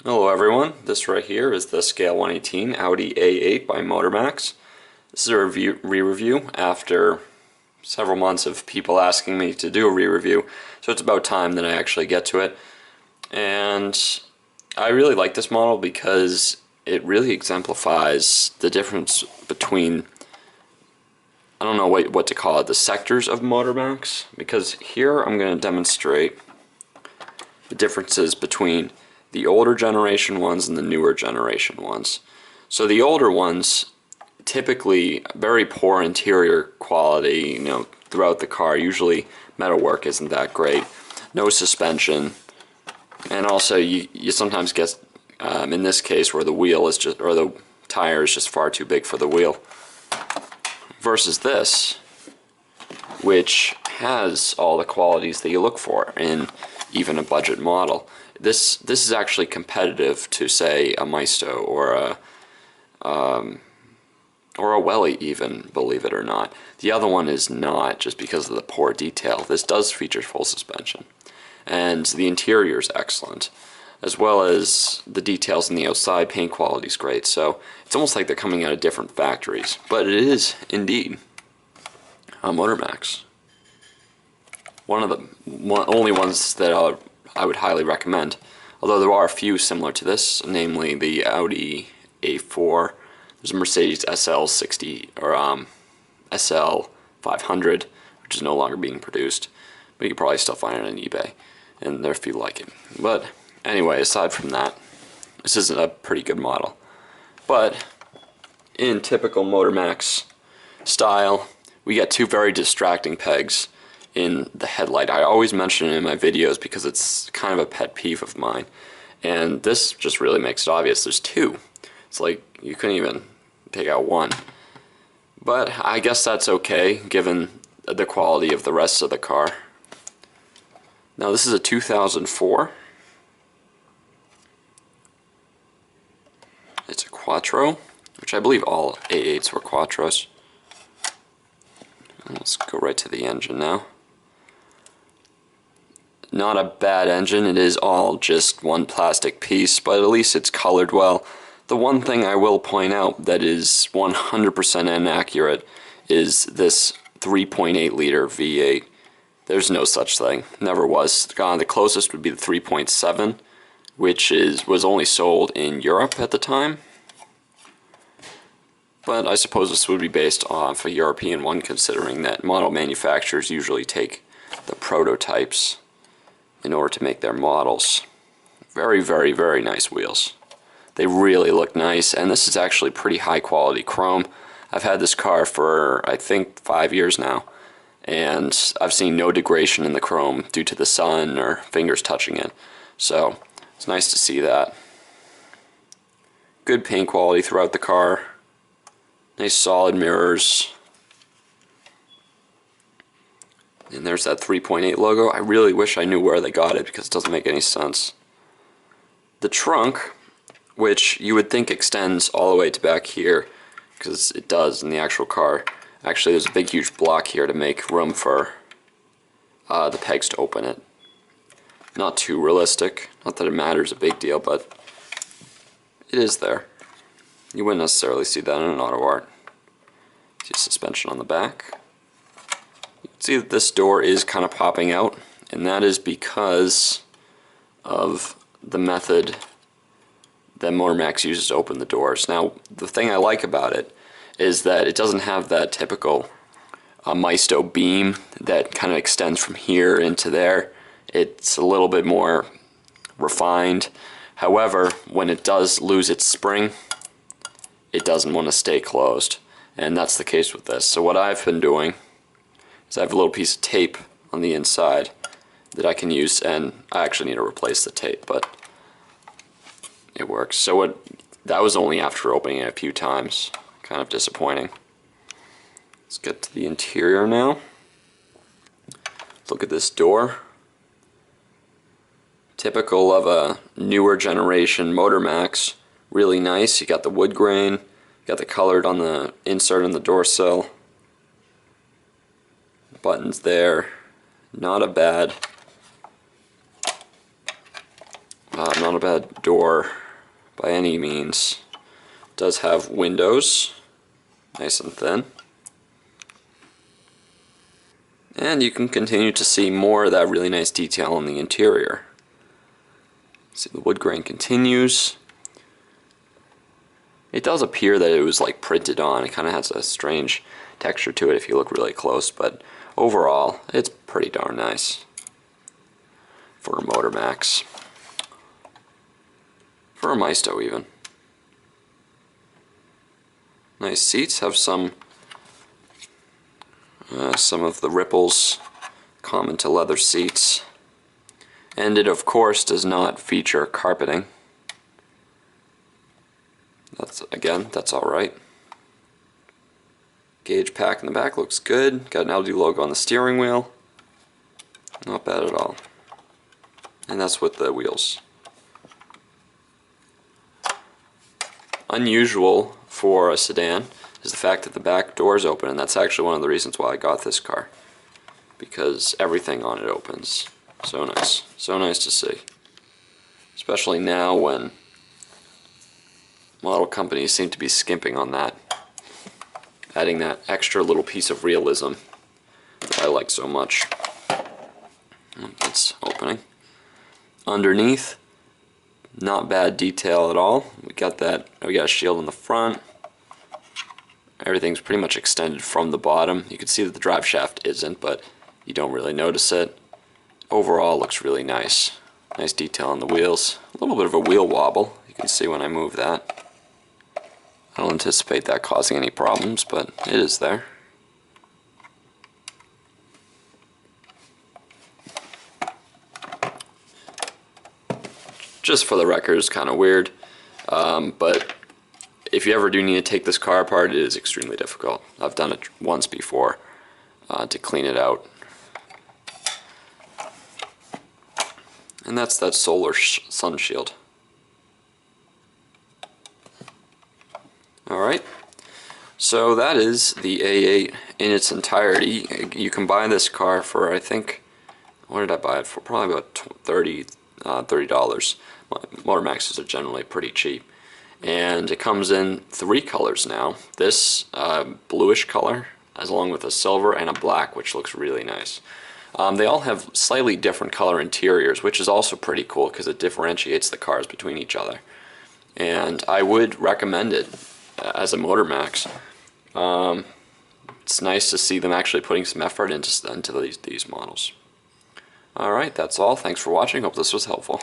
Hello everyone, this right here is the Scale 118 Audi A8 by Motormax. This is a re-review after several months of people asking me to do a re-review, so it's about time that I actually get to it. And I really like this model because it really exemplifies the difference between, I don't know what to call it, the sectors of Motormax, because here I'm going to demonstrate the differences between the older generation ones and the newer generation ones. So the older ones, typically very poor interior quality, throughout the car. Usually metalwork isn't that great, no suspension, and also you sometimes get, in this case, where the wheel is just, or the tire is just far too big for the wheel. Versus this, which has all the qualities that you look for in even a budget model. This is actually competitive to, say, a Maisto or a Welly even, believe it or not. The other one is not, just because of the poor detail. This does feature full suspension, and the interior is excellent, as well as the details in the outside. Paint quality is great, so it's almost like they're coming out of different factories. But it is indeed a Motormax. One of the only ones that I would highly recommend, although there are a few similar to this, namely the Audi A4. There's a Mercedes SL60 or SL 500, which is no longer being produced, but you can probably still find it on eBay, and there are a few like it. But anyway, aside from that, this is a pretty good model. But in typical Motormax style, we get two very distracting pegs in the headlight. I always mention it in my videos because it's kind of a pet peeve of mine, and this just really makes it obvious. There's two. It's like you couldn't even take out one, but I guess that's okay given the quality of the rest of the car. Now this is a 2004. It's a Quattro, which I believe all A8s were Quattros. Let's go right to the engine now. Not a bad engine. It is all just one plastic piece, but at least it's colored well. The one thing I will point out that is 100% inaccurate is this 3.8 liter V8. There's no such thing. Never was. The closest would be the 3.7, which was only sold in Europe at the time. But I suppose this would be based off a European one, considering that model manufacturers usually take the prototypes in order to make their models. Very, very, very nice wheels. They really look nice, and this is actually pretty high quality chrome. I've had this car for, I think, 5 years now, and I've seen no degradation in the chrome due to the sun or fingers touching it. So it's nice to see that. Good paint quality throughout the car. Nice solid mirrors. And there's that 3.8 logo. I really wish I knew where they got it because it doesn't make any sense. The trunk, which you would think extends all the way to back here, because it does in the actual car. Actually, there's a big huge block here to make room for the pegs to open it. Not too realistic. Not that it matters a big deal, but it is there. You wouldn't necessarily see that in an auto art. See suspension on the back. You can see that this door is kind of popping out, and that is because of the method that Motormax uses to open the doors. Now, the thing I like about it is that it doesn't have that typical Maisto beam that kind of extends from here into there. It's a little bit more refined. However, when it does lose its spring, it doesn't want to stay closed, and that's the case with this. So what I've been doing is I have a little piece of tape on the inside that I can use, and I actually need to replace the tape, but it works. So that was only after opening it a few times. Kind of disappointing. Let's get to the interior now. Look at this door. Typical of a newer generation Motormax. Really nice. You got the wood grain, you got the colored on the insert on the door sill. Buttons there. Not a bad Not a bad door by any means. Does have windows, nice and thin. And you can continue to see more of that really nice detail in the interior. See, the wood grain continues. It does appear that it was like printed on. It kind of has a strange texture to it if you look really close, but overall it's pretty darn nice for a Motormax. For a Maisto even. Nice seats, have some of the ripples common to leather seats. And it of course does not feature carpeting. That's alright. Gauge pack in the back looks good. Got an Audi logo on the steering wheel. Not bad at all. And that's with the wheels. Unusual for a sedan is the fact that the back door is open, and that's actually one of the reasons why I got this car. Because everything on it opens. So nice. So nice to see. Especially now when model companies seem to be skimping on that. Adding that extra little piece of realism that I like so much. It's opening. Underneath, not bad detail at all. We got a shield in the front. Everything's pretty much extended from the bottom. You can see that the drive shaft isn't, but you don't really notice it. Overall, looks really nice. Nice detail on the wheels. A little bit of a wheel wobble. You can see when I move that. I don't anticipate that causing any problems, but it is there. Just for the record, it's kind of weird, but if you ever do need to take this car apart, it is extremely difficult. I've done it once before to clean it out. And that's that solar sun shield. Alright, so that is the A8 in its entirety. You can buy this car for, I think, what did I buy it for? Probably about $30. Motormaxes are generally pretty cheap. And it comes in 3 colors now. This bluish color, as along with a silver and a black, which looks really nice. They all have slightly different color interiors, which is also pretty cool because it differentiates the cars between each other. And I would recommend it as a Motormax. It's nice to see them actually putting some effort into these models. Alright, that's all. Thanks for watching. Hope this was helpful.